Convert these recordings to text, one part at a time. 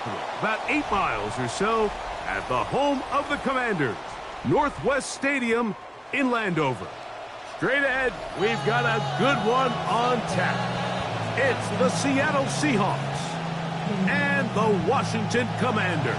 capital, about 8 miles or so, at the home of the Commanders, Northwest Stadium in Landover. Straight ahead, we've got a good one on tap. It's the Seattle Seahawks and the Washington Commanders.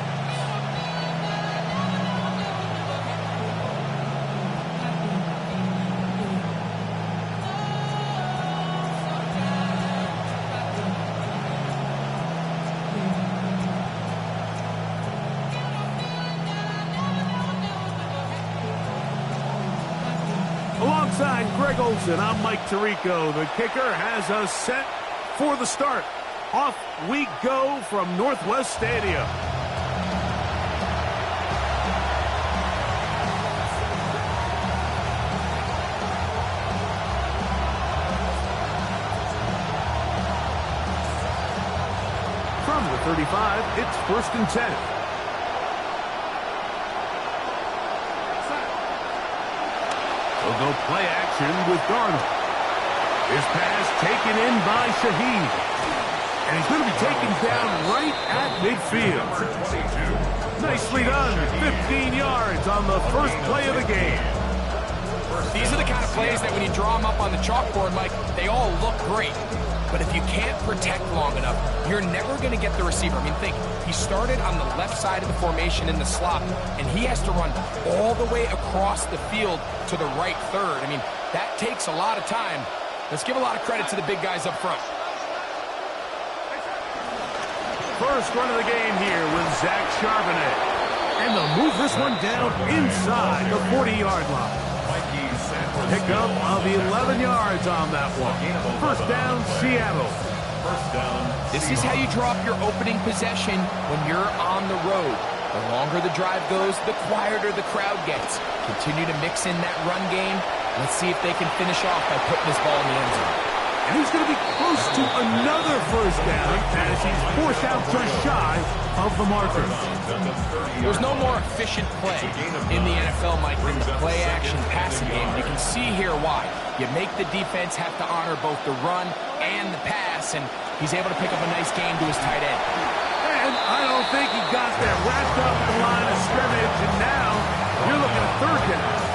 Alongside Greg Olsen, I'm Mike Tirico. The kicker has us set for the start. Off we go from Northwest Stadium. From the 35, it's 1st and 10. They'll go play action with Darnold. His pass taken in by Shaheed. And he's going to be taken down right at midfield. Nicely done. 15 yards on the first play of the game. These are the kind of plays that when you draw them up on the chalkboard, Mike, they all look great. But if you can't protect long enough, you're never going to get the receiver. I mean, think, he started on the left side of the formation in the slot, and he has to run all the way across the field to the right third. I mean, that takes a lot of time. Let's give a lot of credit to the big guys up front. First run of the game here with Zach Charbonnet. And they'll move this one down inside the 40-yard line. Pickup of 11 yards on that one. First down, Seattle. This is how you draw up your opening possession when you're on the road. The longer the drive goes, the quieter the crowd gets. Continue to mix in that run game. Let's see if they can finish off by putting this ball in the end zone. And he's going to be close to another first down as he's forced out just shy of the marker. There's no more efficient play in the NFL, Mike, than the play-action passing game. You can see here why. You make the defense have to honor both the run and the pass, and he's able to pick up a nice gain to his tight end. And I don't think he got there wrapped up in the line of scrimmage, and now you're looking at 3rd down.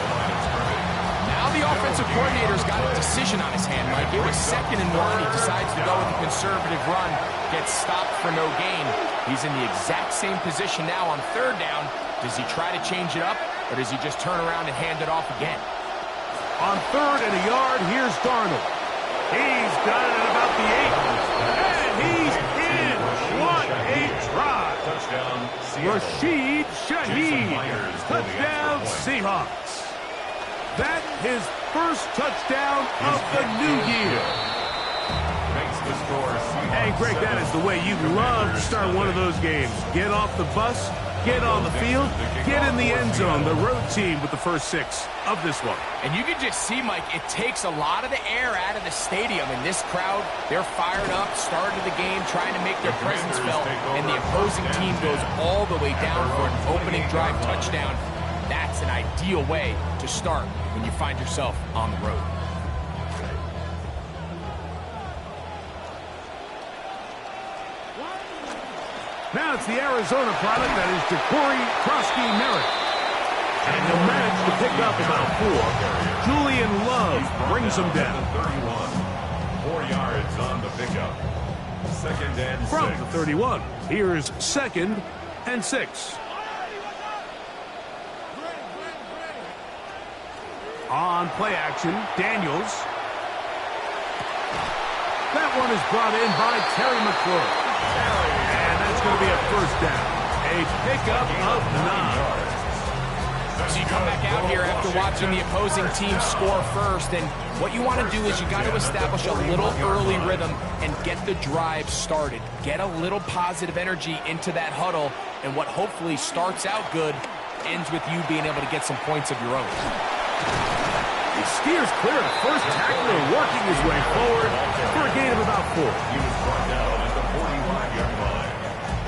Now the offensive coordinator's got a decision on his hand, Mike. It was 2nd and 1. He decides to go with a conservative run, gets stopped for no gain. He's in the exact same position now on 3rd down. Does he try to change it up, or does he just turn around and hand it off again? On 3rd and a yard, here's Darnold. He's got it at about the 8. And he's in. What a try. Rashid Shaheed. Touchdown, Seahawks. That's his first touchdown of the new year. Hey, Greg, that is the way you love to start one of those games. Get off the bus, get on the field, get in the end zone. The road team with the first 6 of this one. And you can just see, Mike, it takes a lot of the air out of the stadium. And this crowd, they're fired up, started the game, trying to make their presence felt. And the opposing team goes all the way down for an opening drive touchdown. That's an ideal way to start when you find yourself on the road. Now it's the Arizona product that is Ja'Cory Krosky-Merritt. And he'll manage to pick up about 4. Julian Love brings him down. 4 yards on the pickup. 2nd and 6. From the 31, here's 2nd and 6. On play action, Daniels. That one is brought in by Terry McLaurin. And that's going to be a first down. A pickup of 9. So you come back out here after watching the opposing team score first, and what you want to do is you got to establish a little early rhythm and get the drive started. Get a little positive energy into that huddle, and what hopefully starts out good ends with you being able to get some points of your own. He steers clear of first tackler, working his way forward for a gain of about 4. He was brought down at the 45-yard line.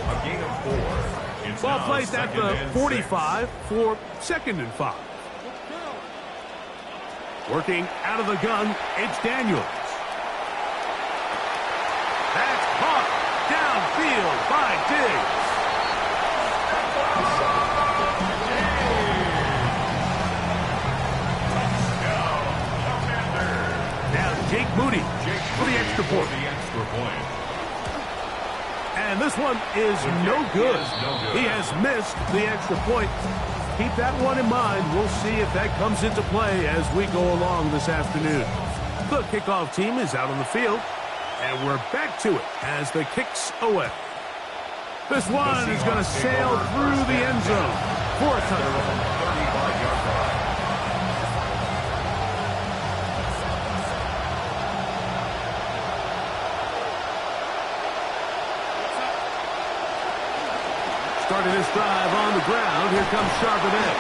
A gain of 4. It's Ball now placed at 2nd the and 45 for 2nd and 5. Working out of the gun, it's Daniels. That's caught downfield by Diggs. one is no good. He has missed the extra point. Keep that one in mind. We'll see if that comes into play as we go along this afternoon. The kickoff team is out on the field, and we're back to it as the kicks away. This one is going to sail through the end zone for a touchdown. Starting this drive on the ground, here comes Charbonnet.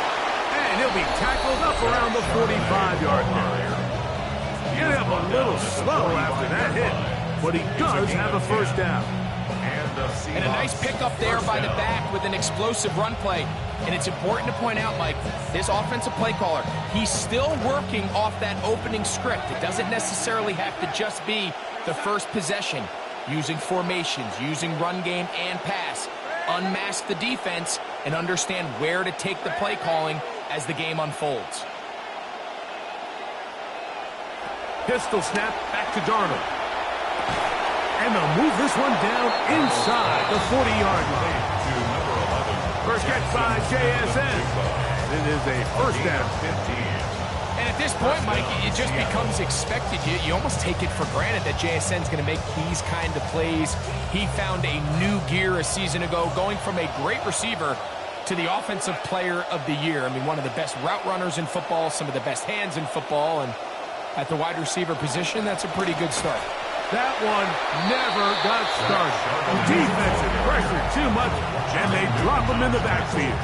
And he'll be tackled up around the 45-yard line. Get him a little slow after that hit, but he does have a first down. And a nice pickup there by the back with an explosive run play. And it's important to point out, Mike, this offensive play caller, he's still working off that opening script. It doesn't necessarily have to just be the first possession. Using formations, using run game and pass. Unmask the defense and understand where to take the play calling as the game unfolds. Pistol snap back to Darnold. And they'll move this one down inside the 40-yard line. First catch by JSN. It is a first down. And at this point, Mike, it just becomes expected. You almost take it for granted that JSN's going to make these kind of plays. He found a new gear a season ago, going from a great receiver to the offensive player of the year. I mean, one of the best route runners in football, some of the best hands in football, and at the wide receiver position, that's a pretty good start. That one never got started. Defensive pressure too much, and they drop him in the backfield.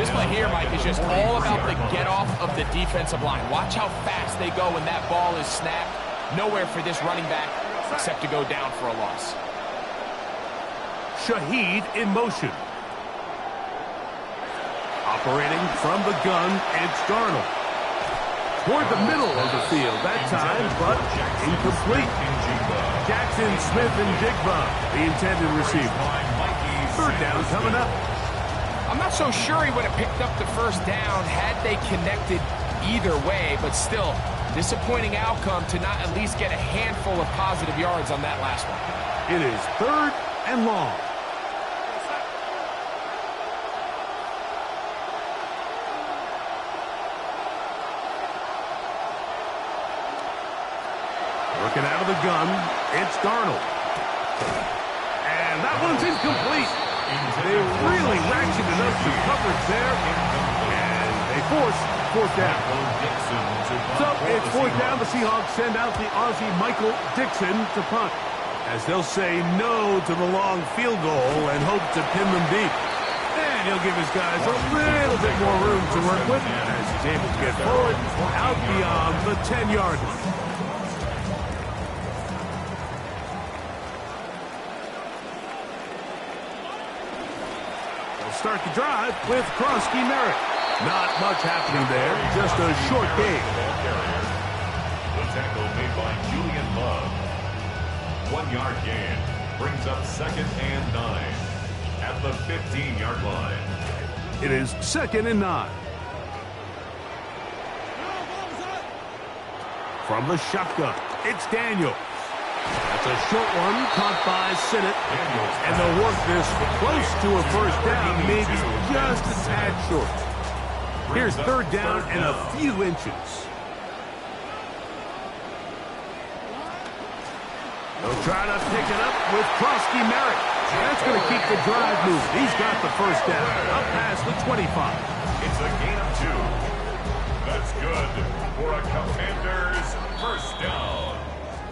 This play here, Mike, is just all about the get-off of the defensive line. Watch how fast they go when that ball is snapped. Nowhere for this running back except to go down for a loss. Shaheed in motion. Operating from the gun, it's Darnold. Toward the middle of the field that time, but incomplete. Jackson, Smith, and Jigba, the intended receiver. Third down coming up. I'm not so sure he would have picked up the first down had they connected either way, but still, disappointing outcome to not at least get a handful of positive yards on that last one. It is third and long. Working out of the gun, it's Darnold. And that one's incomplete. They really ratcheted up the coverage there, and they force fourth down. So it's fourth down. The Seahawks send out the Aussie Michael Dixon to punt, as they'll say no to the long field goal and hope to pin them deep. And he'll give his guys a little bit more room to work with as he's able to get forward out beyond the 10-yard line. Start the drive with Krosky Merritt. Not much happening there, just a short gain. The tackle made by Julian Love. 1-yard gain brings up 2nd and 9 at the 15-yard line. It is 2nd and 9. From the shotgun, it's Daniel. That's a short one caught by Sinnott. And they'll work this close to a first down, maybe just a tad short. Here's third down and a few inches. They'll try to pick it up with Krosky Merritt. That's going to keep the drive moving. He's got the first down up past the 25. It's a gain of 2. That's good for a Commanders first down.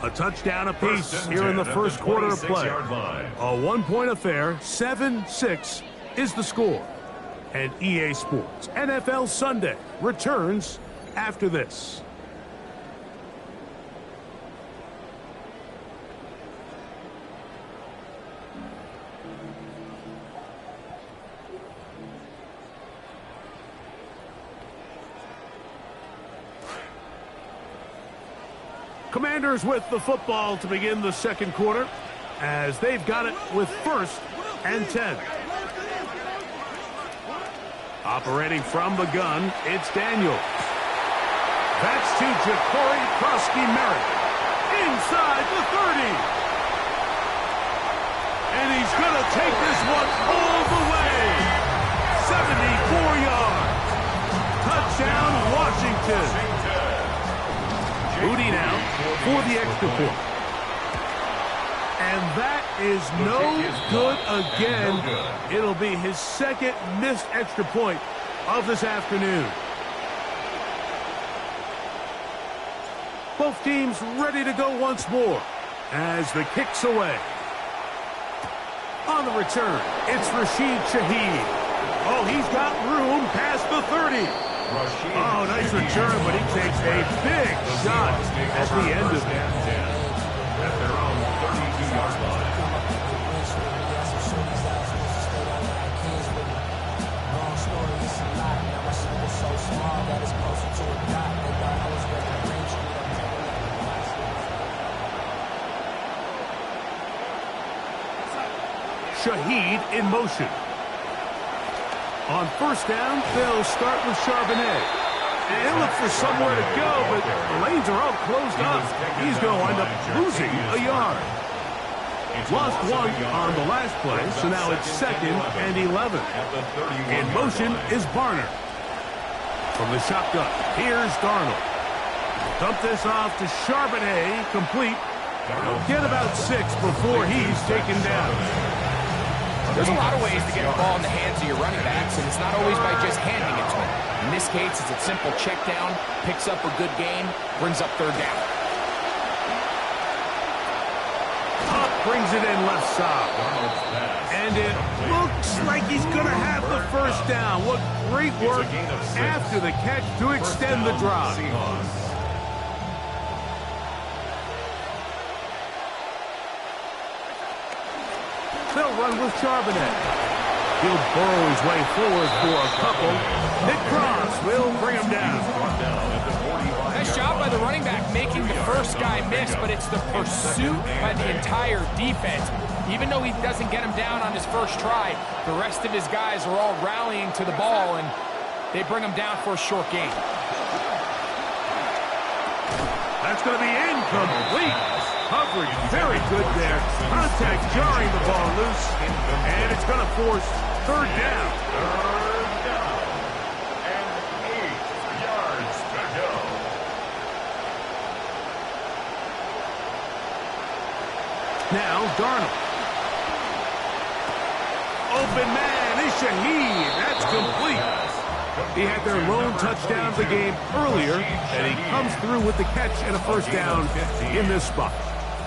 A touchdown apiece here in the first quarter of play. A one-point affair, 7-6 is the score. And EA Sports NFL Sunday returns after this. Commanders with the football to begin the second quarter, as they've got it with 1st and 10. Operating from the gun, it's Daniel. That's to Ja'Cory Krosky Merritt inside the 30. And he's going to take this one all the way. 74 yards. Touchdown, Washington. Moody now for the extra point. And that is no good again. It'll be his second missed extra point of this afternoon. Both teams ready to go once more as the kick's away. On the return, it's Rashid Shaheed. Oh, he's got room past the 30. Oh, nice return, but he takes a big shot at the end of it. At their own 32-yard line. Shaheed in motion. On first down, they'll start with Charbonnet. And he'll look for somewhere to go, but the lanes are all closed up. He's going to wind up losing a yard. Lost one on the last play, so now it's 2nd and 11. In motion is Barner. From the shotgun, here's Darnold. Dump this off to Charbonnet, complete. He'll get about 6 before he's taken down. There's a lot of ways to get the ball in the hands of your running backs, and it's not always by just handing it to them. In this case, it's a simple check down, picks up a good gain, brings up 3rd down. Hunt brings it in left side. And it looks like he's going to have the first down. What great work after the catch to extend the drive. They'll run with Charbonnet. He'll burrow his way forward for a couple. Nick Cross will bring him down. Nice job by the running back making the first guy miss, but it's the pursuit by the entire defense. Even though he doesn't get him down on his first try, the rest of his guys are all rallying to the ball, and they bring him down for a short gain. That's going to be incomplete. Coverage very good there. Contact jarring the ball loose. And it's going to force 3rd down. 3rd down. And 8 yards to go. Now Darnold. Open man is Shaheed. That's complete. He had their lone touchdown of the game earlier, and he comes through with the catch and a first down in this spot.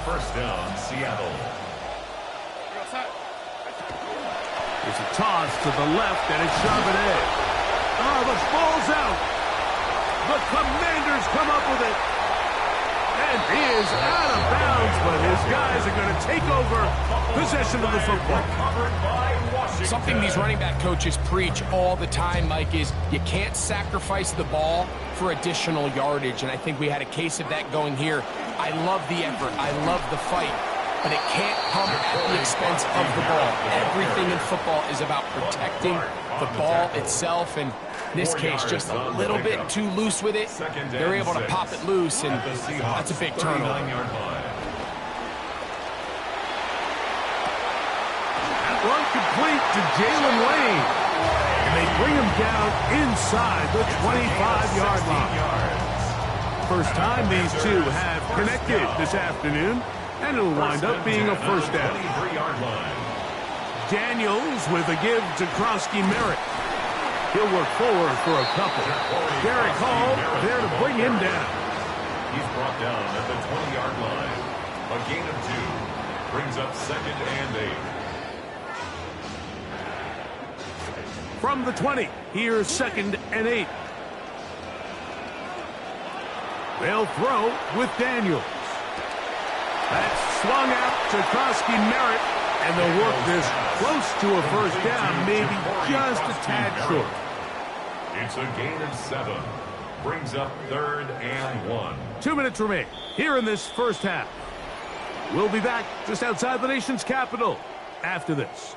First down, Seattle. It's a toss to the left, and it's Charbonnet. Oh, the ball's out. The Commanders come up with it. And he is out of bounds, but his guys are going to take over possession of the football. Something these running back coaches preach all the time, Mike, is you can't sacrifice the ball for additional yardage, and I think we had a case of that going here. I love the effort. I love the fight, but it can't come at the expense of the ball. Everything in football is about protecting the ball itself, and in this case, just a little bit too loose with it. They're able to pop it loose, and that's a big turnover. Run complete to Jalen Lane. And they bring him down inside the 25-yard line. First time these two have connected this afternoon, and it'll wind up being a first down. Daniels with a give to Krosky-Merritt. He'll work forward for a couple. Derek Hall there to bring him down. He's brought down at the 20-yard line. A gain of 2 brings up 2nd and 8. From the 20, here's 2nd and 8. They'll throw with Daniels. That's swung out to Krosky-Merritt, and they'll work this close to a first down, maybe just a tad short. It's a gain of 7. Brings up 3rd and 1. 2 minutes remain here in this first half. We'll be back just outside the nation's capital after this.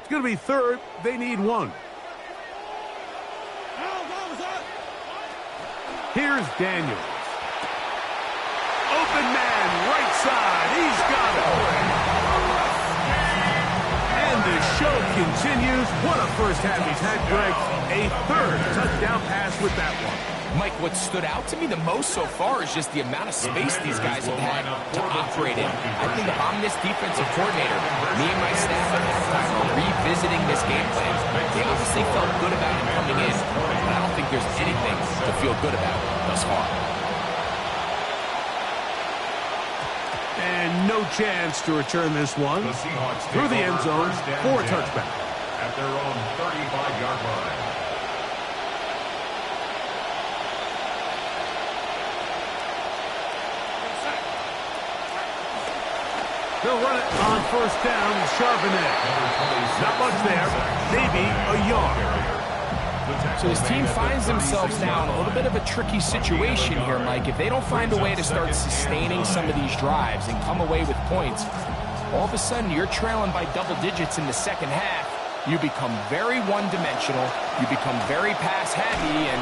It's going to be 3rd. They need 1. Here's Daniels. Open man, right side. He's got it. And the show continues. What a first half he's had, Greg. A third touchdown pass with that one. Mike, what stood out to me the most so far is just the amount of space these guys have had to operate in. I think if I'm this defensive coordinator, me and my staff at halftime are revisiting this game plan. They obviously felt good about it coming in, but I don't think there's anything to feel good about thus far. And no chance to return this one through the end zone for a touchback. At their own 35-yard line. They'll run it on first down, Charbonnet. Not much there, maybe a yard. So this team finds themselves now in a little bit of a tricky situation here, Mike. If they don't find a way to start sustaining some of these drives and come away with points, all of a sudden you're trailing by double digits in the second half. You become very one-dimensional. You become very pass-heavy, and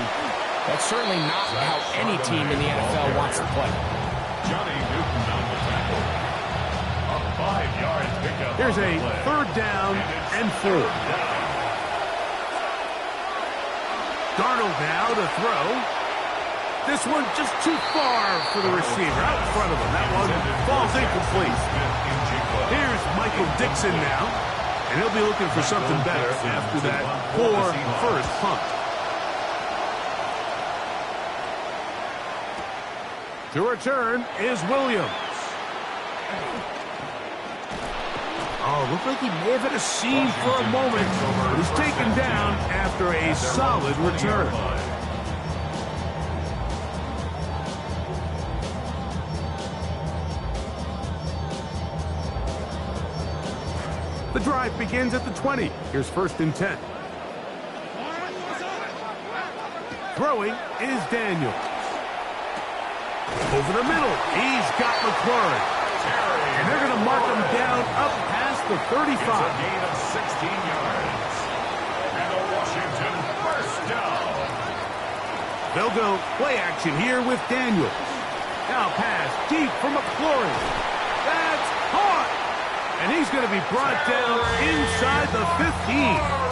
that's certainly not how any team in the NFL wants to play. Johnny Newton on the tackle. A 5-yard pickup. Here's a third down and 4. Darnold now to throw. This one just too far for the receiver out in front of him. That one falls incomplete. Here's Michael Dixon now, and he'll be looking for something better after that poor first punt. To return is Williams. Oh, looked like he may have had a seam for a moment, but he's taken down after a solid return. The drive begins at the 20. Here's 1st and 10. Throwing is Daniels. Over the middle, he's got McLaurin. And they're going to mark him down up past the 35. It's a gain of 16 yards. And a Washington first down. They'll go play action here with Daniels. Now pass deep for McLaurin. That's caught. And he's going to be brought down inside the 15.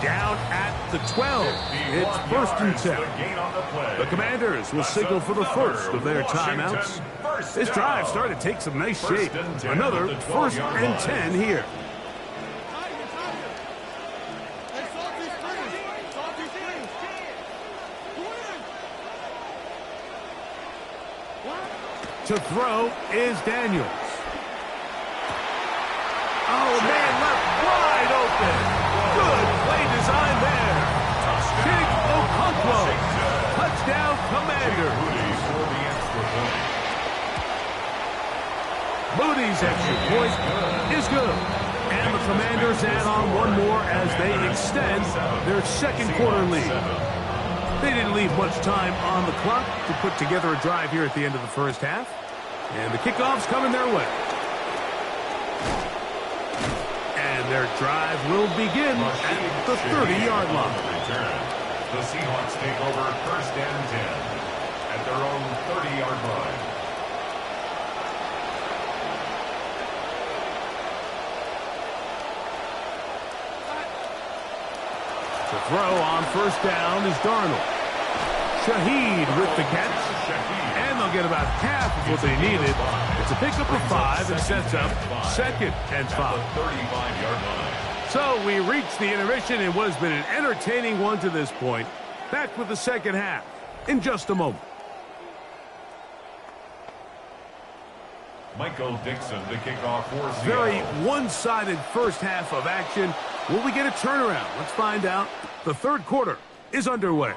Down at the 12. It's 1st and 10. The Commanders will signal for the first of their timeouts. This drive started to take some nice shape. Another 1st and 10 here. To throw is Daniels. Oh, man, left wide open. Good play design there. Big Okonkwo. Touchdown, Commander. Moody's extra point is good. And the Commanders add on one more as they extend their second quarter lead. They didn't leave much time on the clock to put together a drive here at the end of the first half. And the kickoff's coming their way. And their drive will begin at the 30-yard line. The Seahawks take over 1st and 10 at their own 30-yard line. To throw on first down is Darnold. Shaheed with the catch. And they'll get about half of what they needed. It's a pickup of 5 and sets up 2nd and 5. 35-yard line. So we reach the intermission in what has been an entertaining one to this point. Back with the second half in just a moment. Michael Dixon to kick off for Seattle. Very one-sided first half of action. Will we get a turnaround? Let's find out. The third quarter is underway.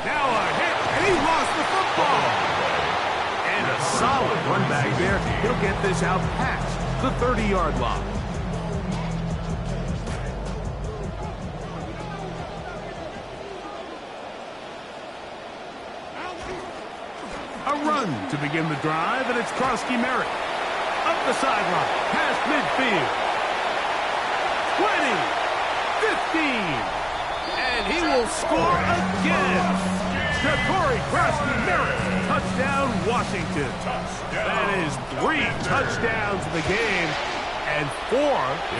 Now a hit, and he lost the football. And a solid run back there. He'll get this out past the 30-yard line. A run to begin the drive, and it's Krosky Merritt. Up the sideline, past midfield. 20, 15, and he will score again. Jacory Krasny-Merritt, touchdown, Washington. That is 3 touchdowns in the game and 4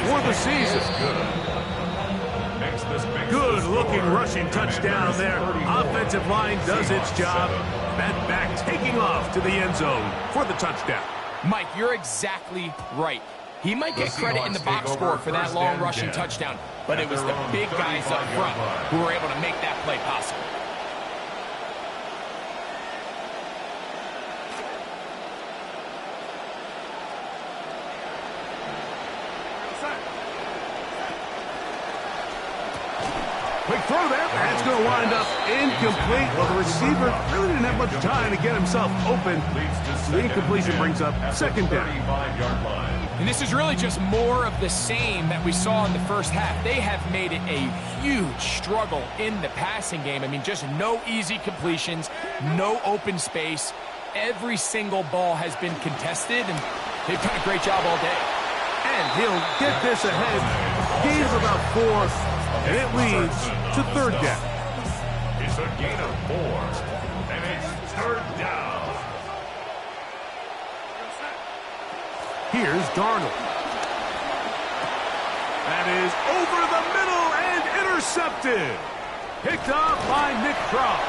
for the season. Good-looking rushing touchdown there. Offensive line does its job. That back taking off to the end zone for the touchdown. Mike, you're exactly right. He might get credit in the box score for that long rushing touchdown, but it was the big guys up front who were able to make that play possible. Quick throw there. That's going to wind up incomplete. Well, the receiver really didn't have much time to get himself open. The incompletion brings up second down. And this is really just more of the same that we saw in the first half. They have made it a huge struggle in the passing game. I mean, just no easy completions, no open space. Every single ball has been contested, and they've done a great job all day. And he'll get this ahead. Gain of about 4. And it leads to third down. It's a gain of 4, and it's third down. Here's Darnold. That is over the middle and intercepted. Picked off by Nick Cross.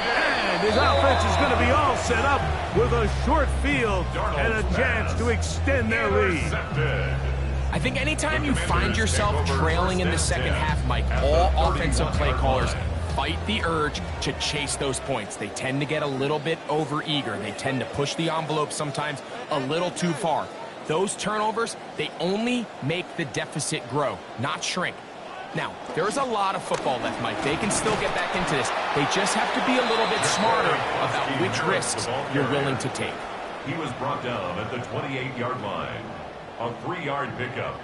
And his offense is going to be all set up with a short field and a chance to extend their lead. I think anytime you find yourself trailing in the second half, Mike, all offensive play callers fight the urge to chase those points. They tend to get a little bit overeager. They tend to push the envelope sometimes a little too far. Those turnovers, they only make the deficit grow, not shrink. Now, there's a lot of football left, Mike. They can still get back into this. They just have to be a little bit smarter about which risks you're willing to take. He was brought down at the 28-yard line. A 3-yard pickup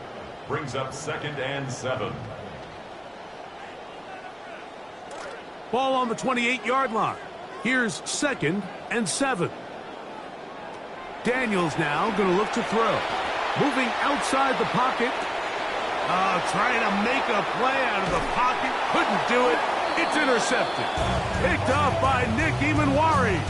brings up second and 7. Ball on the 28-yard line. Here's second and 7. Daniels now going to look to throw. Moving outside the pocket. Trying to make a play out of the pocket. Couldn't do it. It's intercepted. Picked off by Nick Emanwari.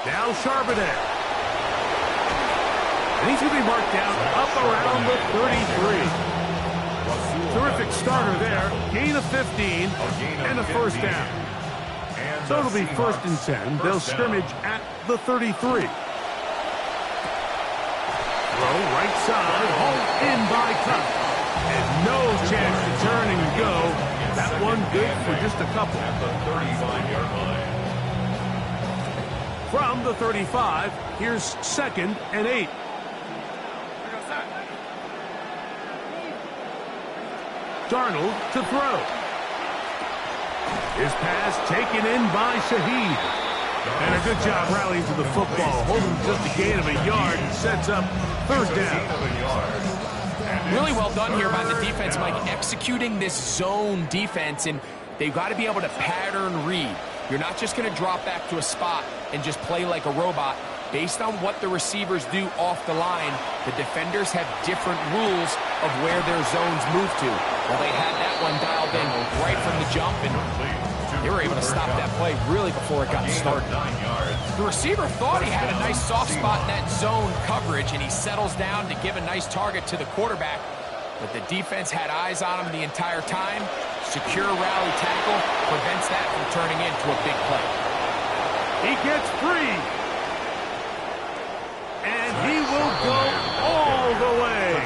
Now Charbonnet. And he's going to be marked down up around the 33. Terrific starter there. Gain of 15 and a first down. So it'll be first and 10. They'll scrimmage at the 33. Throw right side. Hauled in by Cup. And no chance to turn and go. That one good for just a couple. At the 35-yard line. From the 35, here's second and 8. Darnold to throw. His pass taken in by Shaheed. And a good job rallying to the football. Holding just a gain of a yard and sets up third down. Really well done here by the defense, Mike, executing this zone defense, and they've got to be able to pattern read. You're not just going to drop back to a spot and just play like a robot. Based on what the receivers do off the line, the defenders have different rules of where their zones move to. Well, they had that one dialed in right from the jump, and they were able to stop that play really before it got started. The receiver thought he had a nice soft spot in that zone coverage, and he settles down to give a nice target to the quarterback. But the defense had eyes on him the entire time. Secure rally tackle prevents that from turning into a big play. He gets free. And he will go all the way.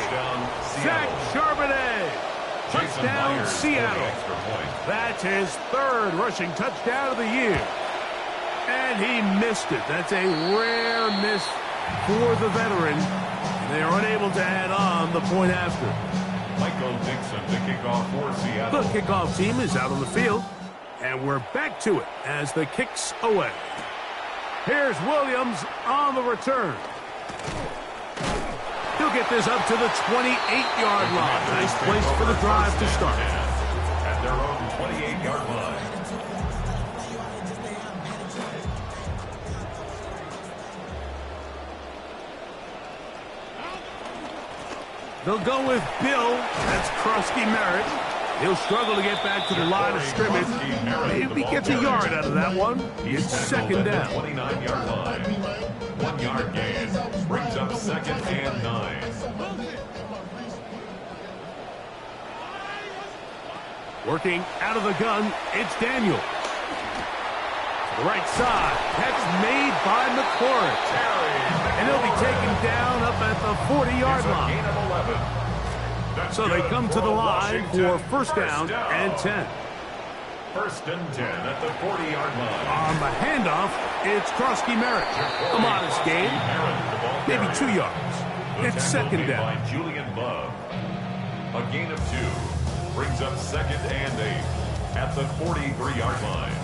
Zach Charbonnet. Touchdown, Seattle. That's his third rushing touchdown of the year. And he missed it. That's a rare miss for the veteran. They are unable to add on the point after. Michael Dixon to kick off for Seattle. The kickoff team is out on the field. And we're back to it as the kick's away. Here's Williams on the return. He'll get this up to the 28-yard line. Nice place for the drive to start. At their own 28-yard line. They'll go with Bill. That's Krusty Merritt. He'll struggle to get back to the line of scrimmage. Maybe he gets a yard out of that one. It's second down. 29-yard line. 1 yard gain. Brings up second and 9. Working out of the gun, it's Daniel. To the right side. Catch made by McLaurin. And he'll be taken down up at the 40-yard line. Gain of 11. So they come to the line for first down and 10. First and 10 at the 40-yard line. On the handoff, it's Krusty Merritt. A modest gain, maybe 2 yards. It's second down. By Julian Love. A gain of 2 brings up second and 8 at the 43-yard line.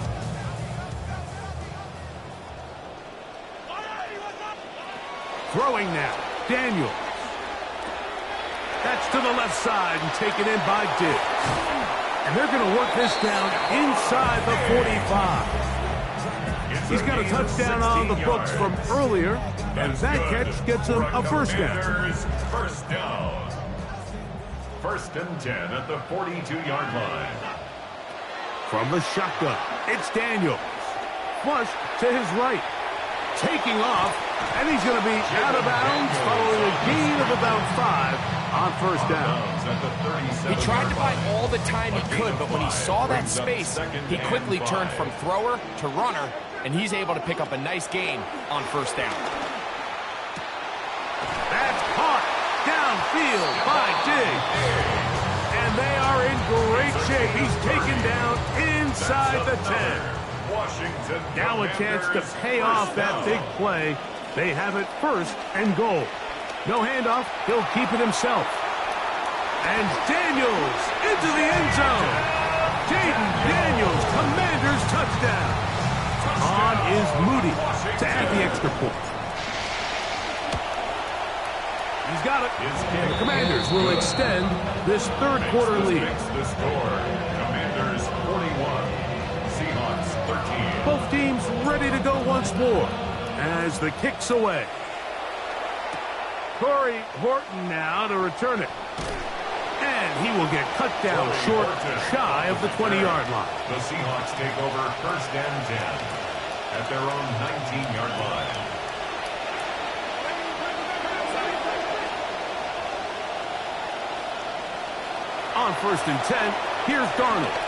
Throwing now, Daniel. That's to the left side and taken in by Diggs. And they're going to work this down inside the 45. He's got a touchdown on the books from earlier, and that catch gets him a first down. First down. First and 10 at the 42-yard line. From the shotgun, it's Daniels. Flush to his right. Taking off, and he's going to be out of bounds following a gain of about 5 on first down. He tried to buy all the time he could, but when he saw that space, he quickly turned from thrower to runner, and he's able to pick up a nice gain on first down. That's caught downfield by Diggs. And they are in great shape. He's taken down inside the 10. Now a chance to pay off that big play. They have it first and goal. No handoff. He'll keep it himself. And Daniels into the end zone. Jaden Daniels, Commanders touchdown. On is Moody to add the extra point. He's got it. And the Commanders will extend this third quarter lead. The score, Commanders 41, Seahawks 13. Both teams ready to go once more as the kick's away. Corey Horton now to return it. And he will get cut down short, shy of the 20-yard line. The Seahawks take over first and 10 at their own 19-yard line. On first and 10, here's Darnold.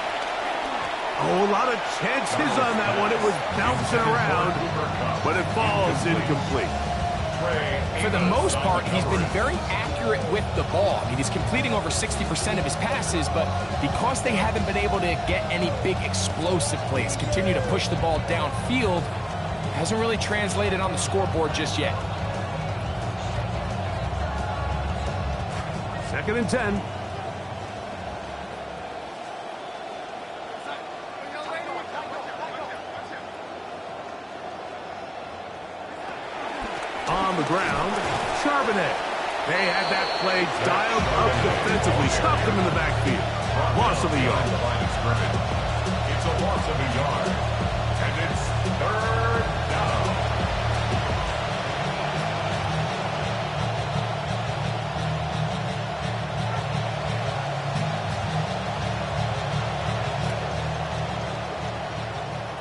Oh, a lot of chances on that one. It was bouncing around, but it falls incomplete. For the most part, he's been very accurate with the ball. I mean, he's completing over 60% of his passes, but because they haven't been able to get any big explosive plays, continue to push the ball downfield, hasn't really translated on the scoreboard just yet. Second and 10. On the ground, Charbonnet. They had that play dialed up defensively, stopped them in the backfield. Loss of a yard. It's a loss of a yard, and it's third down.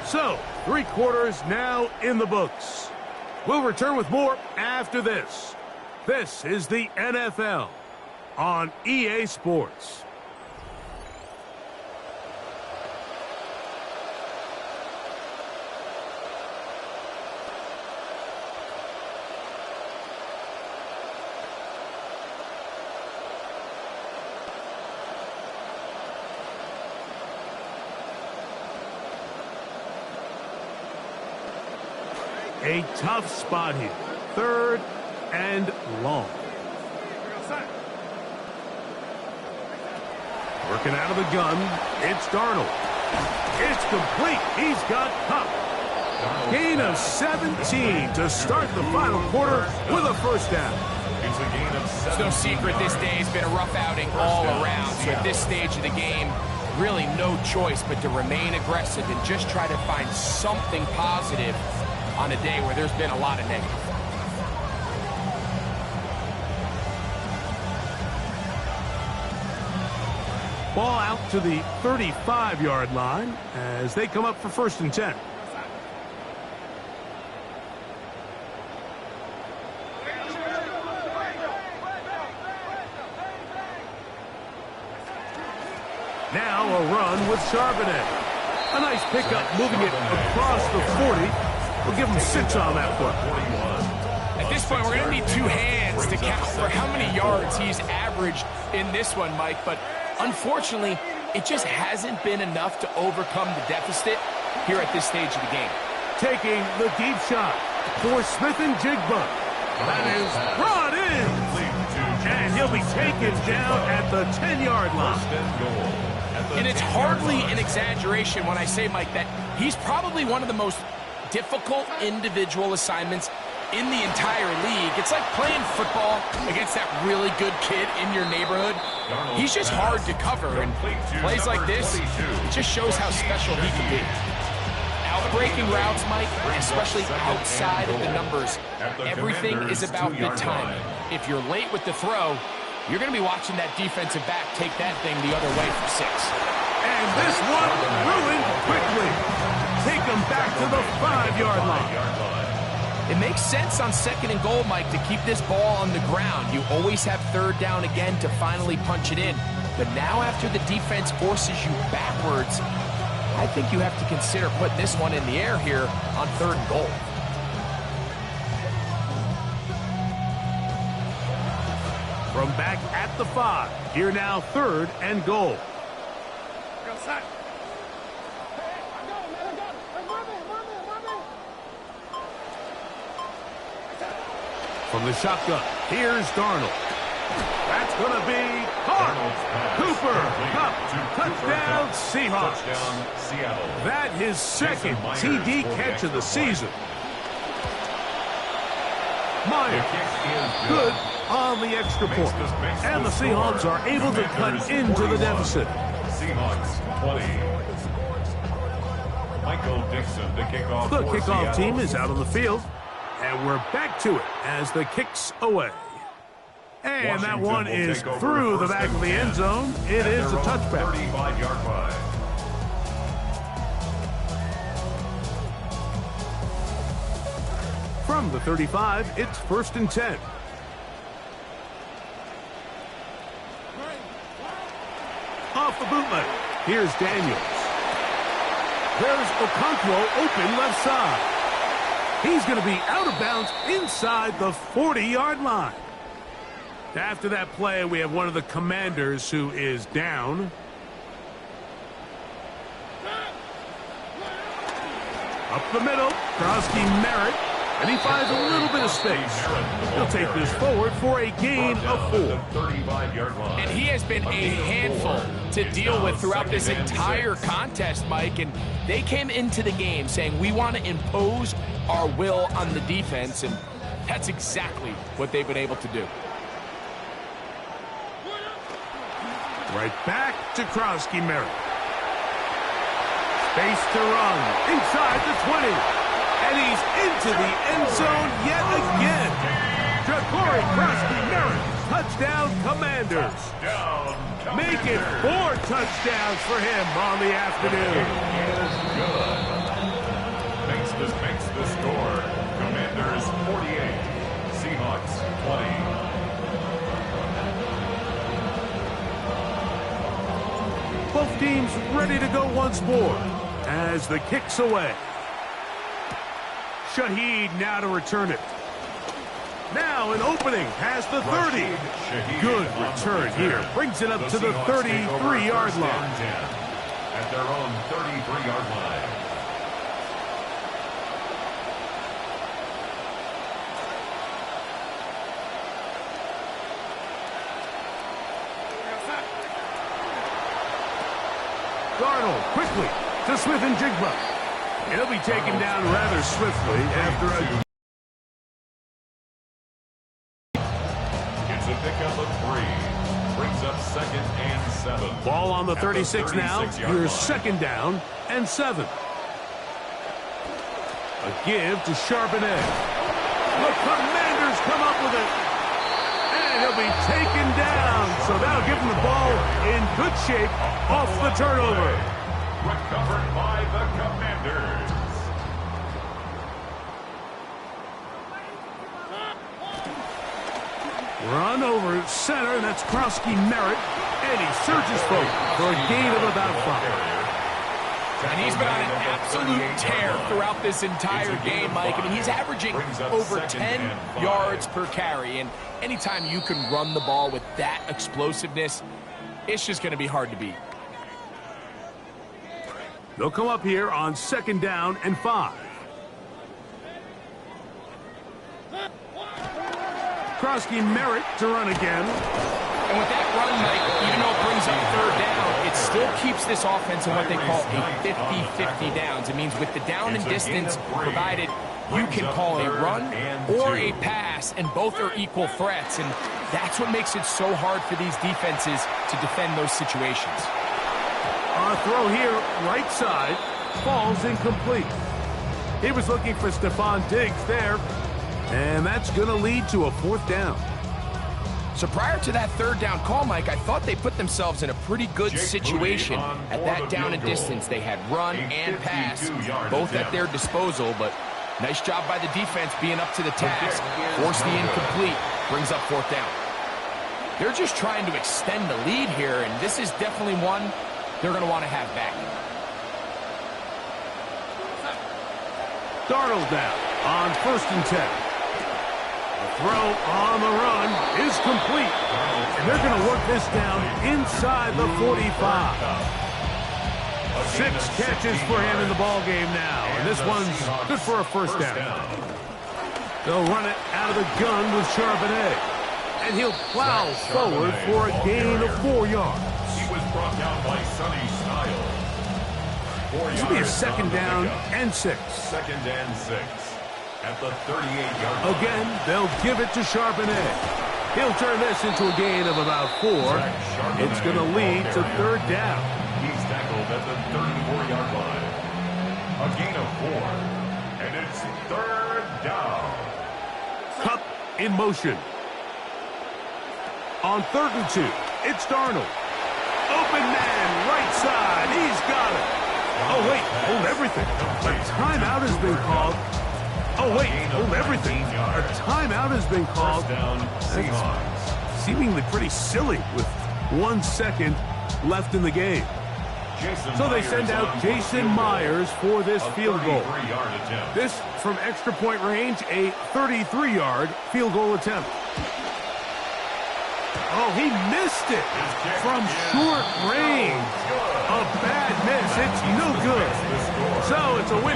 So, 3 quarters now in the books. We'll return with more after this. This is the NFL on EA Sports. A tough spot here. Third and long. Working out of the gun, it's Darnold. It's complete. He's got Cup. Gain of 17 to start the final quarter with a first down. It's a gain of 7. It's no secret this day has been a rough outing all around. So at this stage of the game, really no choice but to remain aggressive and just try to find something positive on a day where there's been a lot of negative. Ball out to the 35-yard line as they come up for 1st and 10. Now a run with Charbonnet. A nice pickup, moving it across the 40. We'll give him 6 on that one. At this point, we're going to need 2 hands to count for how many yards he's averaged in this one, Mike. But unfortunately, it just hasn't been enough to overcome the deficit here at this stage of the game. Taking the deep shot for Smith and Jigba. That is brought in. And he'll be taken down at the 10-yard line. And it's hardly an exaggeration when I say, Mike, that he's probably one of the most difficult individual assignments in the entire league. It's like playing football against that really good kid in your neighborhood. He's just hard to cover, and plays like this, it just shows how special he can be. Outbreaking routes, Mike, especially outside of the numbers, everything is about the timing. If you're late with the throw, you're going to be watching that defensive back take that thing the other way for 6. And this one ruined quickly. Take him back to the 5-yard line. It makes sense on 2nd and goal, Mike, to keep this ball on the ground. You always have 3rd down again to finally punch it in. But now after the defense forces you backwards, I think you have to consider putting this one in the air here on 3rd and goal. From back at the 5, here now 3rd and goal. From the shotgun, here's Darnold. That's going to be caught. Cooper, touchdown, Seahawks. That his 2nd TD catch of the season. Meyer, good on the extra point. And the Seahawks are able to cut into the deficit. Seahawks 20. Michael Dixon to kick off. The kickoff team is out on the field. And we're back to it as the kick's away. And that one is through the back of the end zone. It is a touchback. 35-yard line. From the 35, it's 1st and 10. Off the bootleg, here's Daniels. There's Okonkwo open left side. He's going to be out of bounds inside the 40-yard line. After that play, we have one of the Commanders who is down. Up the middle, Krosky Merritt, and he finds a little bit of space. He'll take this forward for a gain of 4. And he has been a handful to deal with throughout this entire contest, Mike. And they came into the game saying, we want to impose our will on the defense, and that's exactly what they've been able to do. Right back to Krosky Merritt. Space to run inside the 20. And he's into the end zone yet again. Ja'Cory Krosky Merritt, touchdown Commanders. Make it 4 touchdowns for him on the afternoon. Makes the score. Commanders 48, Seahawks 20. Both teams ready to go once more as the kick's away. Shaheed now to return it. Now an opening past the 30. Good return here. Brings it up to the 33-yard line. At their own 33-yard line. Darnold quickly to Smith and Jigba. He'll be taken down rather swiftly after a... It's a pickup of 3. Brings up 2nd and 7. Ball on the 36 now. Here's 2nd down and 7. A give to Charbonnet. The Commanders come up with it. And he'll be taken down. So that'll give him the ball in good shape off the turnover. Recovered by the Commanders. Run over center, and that's Krosky Merritt. And he surges forward for a gain of about 5. And he's been on an absolute tear throughout this entire game, Mike. I mean, he's averaging over 10 yards per carry. And anytime you can run the ball with that explosiveness, it's just going to be hard to beat. They'll come up here on 2nd down and 5. Krosky Merritt to run again. And with that run, Mike, even though it brings up 3rd down, it still keeps this offense in what they call a 50-50 downs. It means with the down and distance provided, you can call a run or a pass, and both are equal threats. And that's what makes it so hard for these defenses to defend those situations. On a throw here, right side, falls incomplete. He was looking for Stephon Diggs there, and that's going to lead to a 4th down. So prior to that 3rd down call, Mike, I thought they put themselves in a pretty good situation at that down and distance. They had run and pass, both at their disposal, but nice job by the defense being up to the task. Force the incomplete, brings up 4th down. They're just trying to extend the lead here, and this is definitely one they're going to want to have back. Darnold now on 1st and 10. Throw on the run is complete. And they're going to work this down inside the 45. 6 catches for him in the ball game now. And this one's good for a 1st down. They'll run it out of the gun with Charbonnet. And he'll plow forward for a gain of 4 yards. He was brought down by Sonny Styles. This will be a 2nd down and 6. 2nd and 6. At the 38-yard line. Again, they'll give it to Charbonnet. He'll turn this into a gain of about 4. It's going to lead to 3rd down. He's tackled at the 34-yard line. A gain of 4. And it's 3rd down. Cup in motion. On 3rd and 2, it's Darnold. Open man, right side. He's got it. Oh, wait, hold everything. A timeout has been called. Oh, wait, hold everything. A timeout has been called. That's seemingly pretty silly with 1 second left in the game. So they send out Jason Myers for this field goal. This from extra point range, a 33-yard field goal attempt. Oh, he missed it from short range. A bad miss. It's no good. So it's a win.